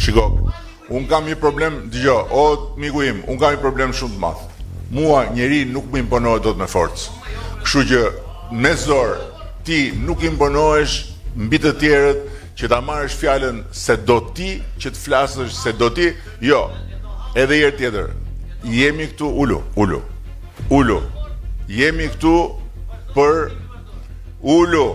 Shiko, unë kam një problem, dëgjo, o miku im, unë kam një problem shumë të madh. Mua njeri nuk më imponohet dot me forcë. Kështu që me zor ti nuk imponohesh mbi të tjerët që ta marrësh fjalën se do ti, që të flasësh se do ti. Jo. Edhe herë tjetër. Jemi këtu ulu. Jemi këtu për ulu.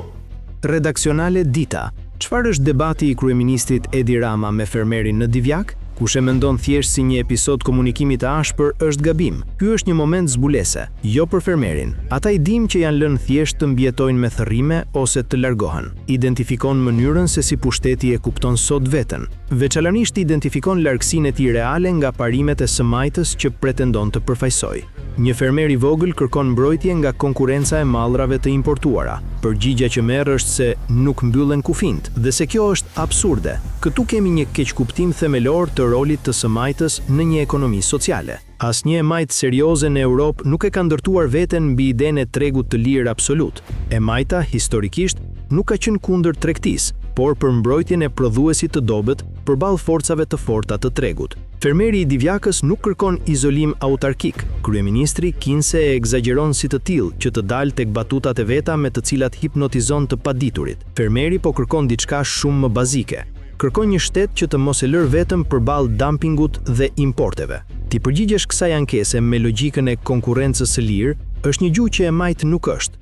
Redaksionale Dita. Çfarë është debati i kryeministrit Edi Rama me fermerin në Divjak? Kush e mendon thjesht si një episod komunikimi të ashpër është gabim. Ky është një moment zbulese, jo për fermerin. Ata I dim që janë lënë thjesht të mbjetojnë me thërrime ose të largohen. Identifikon mënyrën se si pushteti e kupton sot veten. Veçanërisht identifikon largësinë e tij reale nga parimet e së majtës që pretendon të përfaqësojë. Një fermer I vogël kërkon mbrojtje nga konkurenca e mallrave të importuara. Përgjigjja që merr është se nuk mbyllen kufijt dhe se kjo është absurde. Këtu kemi një keqkuptim themelor të rolit të së majtës në një ekonomi sociale. Asnjë e majtë serioze në Europë nuk e ka ndërtuar veten mbi idenë e tregut të lirë absolut. E majta historikisht nuk ka qenë kundër tregtisë, por për mbrojtjen e prodhuesit të dobët përballë forcave të forta të tregut. Fermeri I Divjakës nuk kërkon izolim autarkik. Kryeministri kinse e egzageron si të tillë që të dalë tek batutat e veta me të cilat hipnotizon të paditurit. Fermeri po kërkon diçka shumë më bazike. Kërkon një shtet që të mos e lër vetëm përballë dumpingut dhe importeve. Ti përgjigjesh kësaj ankese me logjikën e konkurrencës së lirë, është një gjuhë që e majt nuk është.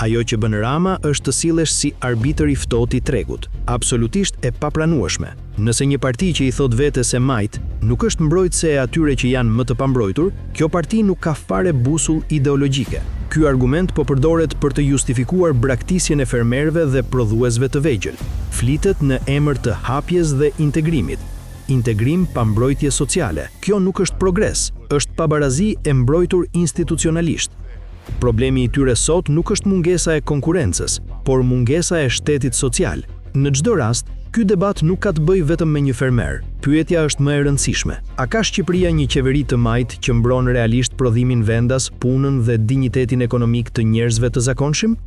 Ajo që bën Rama është të sillesh si arbitër I ftohtë I tregut, absolutisht e papranueshme. Nëse një parti që I thot vetes e majt nuk është mbrojtëse e atyre që janë më të pambrojtur, kjo parti nuk ka fare busull ideologjike. Ky argument po përdoret për të justifikuar braktisjen e fermerëve dhe prodhuesve të vegjël. Flitet në emër të hapjes dhe integrimit. Integrim pa mbrojtje sociale. Kjo nuk është progres, është pabarazi e mbrojtur institucionalisht. Problemi I tyre sot nuk është mungesa e konkurrencës, por mungesa e shtetit social. Në çdo rast, ky debat nuk ka të bëjë vetëm me një fermer. Pyetja është më e rëndësishme. A ka Shqipëria një qeveri të majtë që mbron realisht prodhimin vendas, punën dhe dinjitetin ekonomik të njerëzve të zakonshëm?